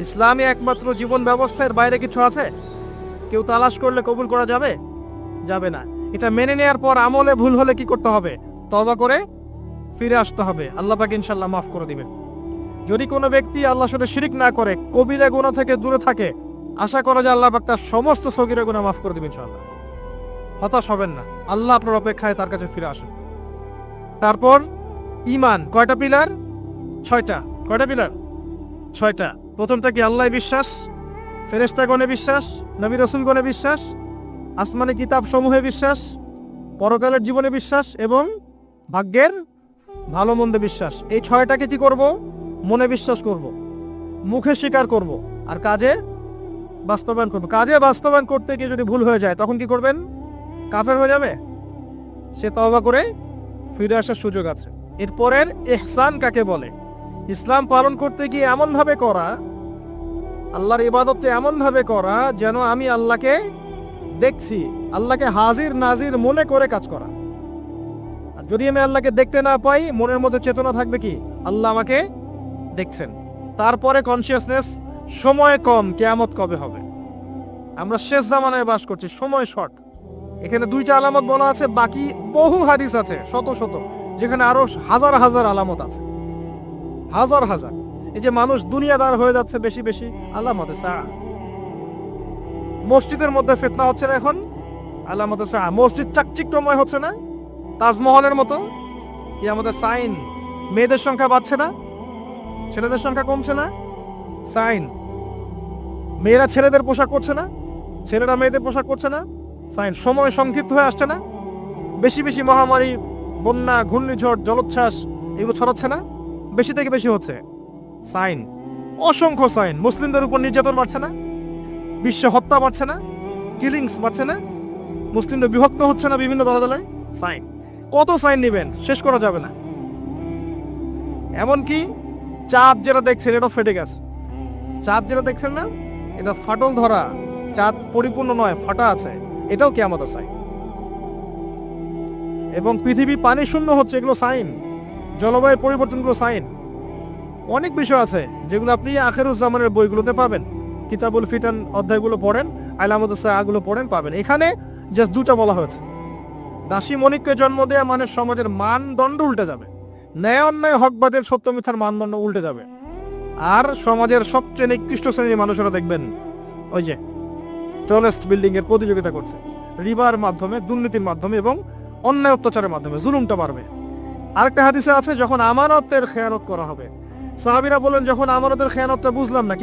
ইসলামী একমাত্র জীবন ব্যবস্থার বাইরে কিছু আছে? কেউ তালাশ করলে কবুল করা যাবে? যাবে না। এটা মেনে নেওয়ার পর আমলে ভুল হলে কি করতে হবে? তওবা করে ফিরে আসতে হবে। আল্লাহ পাক ইনশাআল্লাহ মাফ করে দিবেন। যদি কোনো ব্যক্তি আল্লাহর সাথে শিরিক না করে, কবিরা গুনাহ থেকে দূরে থাকে, আশা করা যায় আল্লাহ পাক তার সমস্ত সগীরা গুনাহ মাফ করে দিবেন ইনশাআল্লাহ। হতাশ হবেন না, আল্লাহ আপনার অপেক্ষায় তার কাছে ফিরে আসুন। তারপর ঈমান কয়টা পিলার? 6টা। কয়টা পিলার? 6টা। প্রথমটা কি? আল্লাহ বিশ্বাস, ফেরেশতাগণে বিশ্বাস, নবী রাসূলগণে বিশ্বাস, আসমানি কিতাব সমূহে বিশ্বাস, পরকালের জীবনে বিশ্বাস এবং ভাগ্যের ভালো মন্দে বিশ্বাস। এই 6টাকে কি করব? মনে বিশ্বাস করব, মুখে স্বীকার করব, আর কাজে বাস্তবায়ন করব। কাজে বাস্তবায়ন করতে গিয়ে যদি ভুল হয়ে যায় তখন কি করবেন? কাফের হয়ে যাবে? সে তওবা করে ফিরে আসার সুযোগ আছে। এরপরের ইহসান কাকে বলে? ইসলাম পালন করতে গিয়ে এমন ভাবে করা, আল্লাহর ইবাদতটা এমন ভাবে করা যেন আমি আল্লাহকে দেখছি, আল্লাহকে হাজির নাজির মনে করে কাজ করা। আর যদি আমি আল্লাহকে দেখতে না পাই, মনের মধ্যে চেতনা থাকবে কি আল্লাহ আমাকে দেখছেন। তারপরে কনসিয়াসনেস, সময় কম, কিয়ামত কবে হবে। আমরা শেষ জামানায় বাস করছি, সময় শর্ট। এখানে 2টা আলামত বলা আছে, বাকি বহু হাদিস আছে শত শত, যেখানে আরো হাজার হাজার আলামত আছে, হাজার হাজার। এই যে মানুষ দুনিয়াদার হয়ে যাচ্ছে বেশি বেশি, আলামতে সা। মসজিদের মধ্যে ফিতনা হচ্ছে না এখন, আলামতে সা। মসজিদ চাকচিক্যময় হচ্ছে না তাজমহলের মতো, কি আমাদের সাইন। মেয়েদের সংখ্যা বাড়ছে না, ছেলেদের সংখ্যা কমছে না, সাইন। মেয়েরা ছেলেদের পোশাক করছে না, ছেলেরা মেয়েদের পোশাক করছে না, সাইন। সময় সংক্ষিপ্ত হয়ে আসছে না, বেশি বেশি মহামারী, বন্যা, ঘূর্ণিঝড়, জলোচ্ছ্বাস এগুলো ছড়াচ্ছে না, বেশি থেকে বেশি হচ্ছে, সাইন। অসংখ্য সাইন। মুসলিমদের উপর নির্যাতন বাড়ছে না, বিশ্ব হত্যা বাড়ছে না, কিলিংস বাড়ছে না, মুসলিমদের বিভক্ত হচ্ছে না বিভিন্ন দলাদলায়, সাইন। কত সাইন নেবেন, শেষ করা যাবে না। এমনকি চাঁদ যেটা দেখছেন এটা ফেটে গেছে। চাঁদ যেটা দেখছেন না, এটা ফাটল ধরা, চাঁদ পরিপূর্ণ নয়, ফাটা আছে, এটাও কিয়ামতের সাইন। এবং পৃথিবী পানি শূন্য হচ্ছে, এগুলো সাইন। জলবায়ু পরিবর্তনগুলো সাইন। অনেক বিষয় আছে যেগুলো আপনি আখিরুজ্জামানের বইগুলোতে পাবেন। কিতাবুল ফিতান অধ্যায়গুলো পড়েন, আলামতুস সাআগুলো পড়েন, পাবেন। এখানে জাস্ট 2টা বলা হয়েছে। দাসী মনিককে জন্ম দেয়া মানে সমাজের মানদণ্ড উল্টে যাবে, ন্যায় অন্যায় হকবাদের সত্য মিথ্যার মানদণ্ড উল্টে যাবে। আর সমাজের সবচেয়ে নিকৃষ্ট শ্রেণীর মানুষেরা দেখবেন ওই যে টলেস্ট বিল্ডিং এর প্রতিযোগিতা করছে, রিবার মাধ্যমে, দুর্নীতির মাধ্যমে এবং অন্যায় অত্যাচারের মাধ্যমে জুলুমটা বাড়বে। আরেকটা হাদিসে আছে, যখন আমানতের খেয়ানত করা হবে, সাহাবীরা বলেন যখন আমানতের খেয়ানতটা বুঝলাম না,